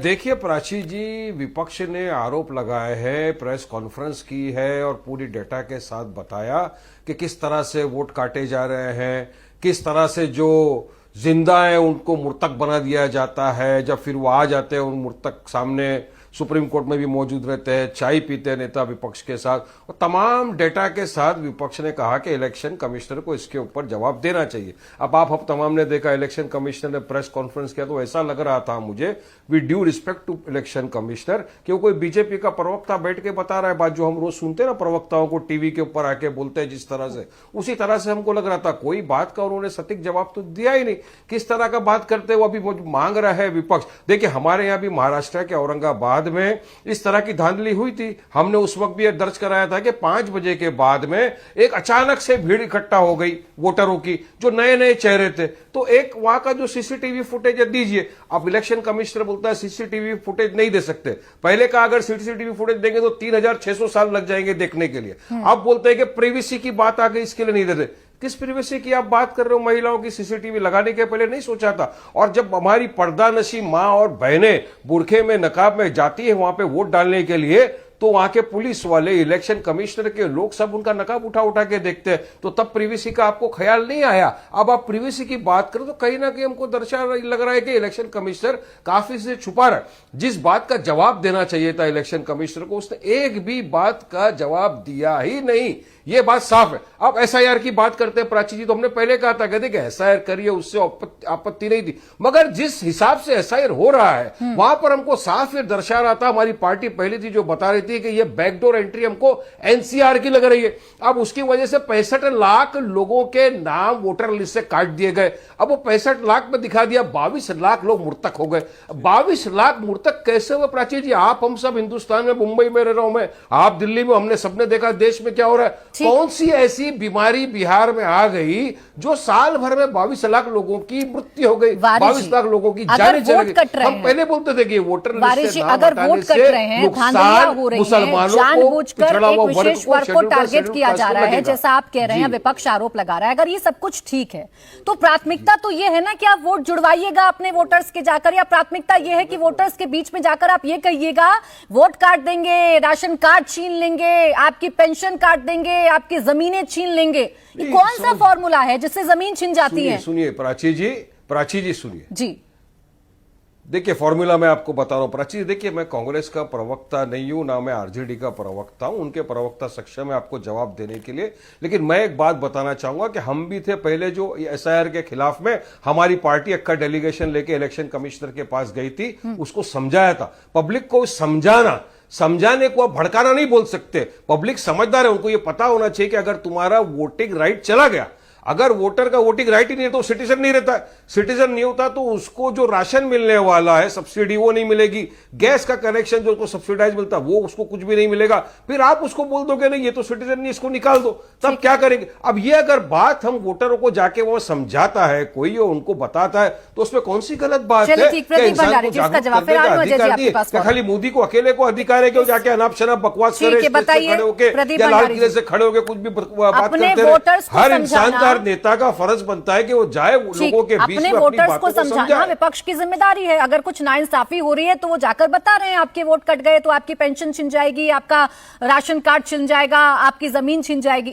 देखिए प्राची जी, विपक्ष ने आरोप लगाए हैं, प्रेस कॉन्फ्रेंस की है और पूरी डेटा के साथ बताया कि किस तरह से वोट काटे जा रहे हैं, किस तरह से जो जिंदा है उनको मुर्तक बना दिया जाता है। जब फिर वो आ जाते हैं उन मुर्तक सामने सुप्रीम कोर्ट में भी मौजूद रहते हैं, चाय पीते हैं नेता विपक्ष के साथ, और तमाम डेटा के साथ विपक्ष ने कहा कि इलेक्शन कमिश्नर को इसके ऊपर जवाब देना चाहिए। अब आप तमाम ने देखा, इलेक्शन कमिश्नर ने प्रेस कॉन्फ्रेंस किया तो ऐसा लग रहा था मुझे, with due respect to election commissioner, कि वो कोई बीजेपी का प्रवक्ता बैठ के बता रहा है बात जो हम रोज सुनते हैं ना, प्रवक्ताओं को टीवी के ऊपर आके बोलते हैं जिस तरह से, उसी तरह से हमको लग रहा था। कोई बात का उन्होंने सटीक जवाब तो दिया ही नहीं। किस तरह का बात करते वो अभी मांग रहा है विपक्ष। देखिए हमारे यहां भी महाराष्ट्र के औरंगाबाद में इस तरह की धांधली हुई थी। हमने उस वक्त भी दर्ज कराया था कि 5 बजे के बाद में एक अचानक से भीड़ इकट्ठा हो गई वोटरों की, जो नए नए चेहरे थे। तो एक वहां का जो सीसीटीवी फुटेज दीजिए। अब इलेक्शन कमिश्नर बोलता है सीसीटीवी फुटेज नहीं दे सकते। पहले कहा अगर सीसीटीवी फुटेज देंगे तो 3600 साल लग जाएंगे देखने के लिए। अब बोलते हैं कि प्रिवेसी की बात आ गई, इसके लिए नहीं देते। किस प्रिवेसी की आप बात कर रहे हो? महिलाओं की सीसीटीवी लगाने के पहले नहीं सोचा था? और जब हमारी पर्दानशी मां और बहनें बुरखे में नकाब में जाती है वहां पे वोट डालने के लिए, तो वहां के पुलिस वाले, इलेक्शन कमिश्नर के लोग सब उनका नकाब उठा उठा के देखते हैं। तो तब प्रिवेसी का आपको ख्याल नहीं आया। अब आप प्रिवेसी की बात करें तो कहीं ना कहीं हमको लग रहा है कि इलेक्शन कमिश्नर काफी से छुपा रहा है। जिस बात का जवाब देना चाहिए था इलेक्शन कमिश्नर को, उसने एक भी बात का जवाब दिया ही नहीं। ये बात साफ है। अब एसआईआर की बात करते हैं प्राची जी, तो हमने पहले कहा था, कहते कि एसआईआर करिए, उससे आपत्ति नहीं थी, मगर जिस हिसाब से एसआईआर हो रहा है वहां पर हमको साफ ये दर्शा रहा था, हमारी पार्टी पहले थी जो बता रही थी कि ये बैकडोर एंट्री हमको एनसीआर की लग रही है। अब उसकी वजह से 65 लाख लोगों के नाम वोटर लिस्ट से काट दिए गए। अब वो 65 लाख में दिखा दिया 22 लाख लोग मुर्तक हो गए। 22 लाख मुर्तक कैसे हुए प्राची जी? आप हम सब हिंदुस्तान में, मुंबई में रह रहा हूं मैं, आप दिल्ली में, हमने सबने देखा देश में क्या हो रहा है। कौन सी ऐसी बीमारी बिहार में आ गई जो साल भर में 22 लाख लोगों की मृत्यु हो गई, 22 लाख लोगों की जानें चली गई। हम पहले बोलते थे कि वोटर लिस्ट से नाम हटाने से नुकसान मुसलमानों को, पिछड़ा हुआ वर्ग को टारगेट किया जा रहा है, जैसा आप कह रहे हैं, विपक्ष आरोप लगा रहा है। अगर ये सब कुछ ठीक है तो प्राथमिकता तो ये है ना कि आप वोट जुड़वाइएगा अपने वोटर्स के जाकर, या प्राथमिकता ये है कि वोटर्स के बीच में जाकर आप ये कहिएगा वोट काट देंगे, राशन कार्ड छीन लेंगे, आपकी पेंशन काट देंगे, आपकी जमीनें छीन लेंगे? ये कौन सा फॉर्मूला है जिससे जमीन छीन जाती है? सुनिए प्राची जी सुनिए जी। देखिए फॉर्मूला मैं आपको बता रहा हूं प्राची। देखिए मैं कांग्रेस का प्रवक्ता नहीं हूं, ना मैं आरजेडी का प्रवक्ता हूं। उनके प्रवक्ता सक्षम है आपको जवाब देने के लिए। लेकिन मैं एक बात बताना चाहूंगा कि हम भी थे पहले जो एसआईआर के खिलाफ में, हमारी पार्टी अक्का डेलीगेशन लेके इलेक्शन कमिश्नर के पास गई थी, उसको समझाया था। पब्लिक को समझाने को आप भड़काना नहीं बोल सकते। पब्लिक समझदार है, उनको ये पता होना चाहिए कि अगर तुम्हारा वोटिंग राइट चला गया, अगर वोटर का वोटिंग राइट ही नहीं है तो सिटीजन नहीं रहता। सिटीजन नहीं होता तो उसको जो राशन मिलने वाला है सब्सिडी वो नहीं मिलेगी, गैस का कनेक्शन जो उसको सब्सिडाइज मिलता है वो उसको कुछ भी नहीं मिलेगा। फिर आप उसको बोल दोगे नहीं ये तो सिटीजन नहीं, इसको निकाल दो, तब क्या करेंगे? अब ये अगर बात हम वोटरों को जाके वो समझाता है कोई और उनको बताता है तो उसमें कौन सी गलत बात है? खाली मोदी को अकेले को अधिकार है कि वो जाके अनाप शनाप बकवास करे, खड़े होकर या लाल किले से खड़े होकर कुछ भी बात करते रहे? हर इंसान का, नेता का फर्ज बनता है कि वो जाए लोगों के बीच में, अपने वोटर्स को समझाना विपक्ष की जिम्मेदारी है। अगर कुछ नाइंसाफी हो रही है तो वो जाकर बता रहे हैं आपके वोट कट गए तो आपकी पेंशन छिन जाएगी, आपका राशन कार्ड छिन जाएगा, आपकी जमीन छिन जाएगी।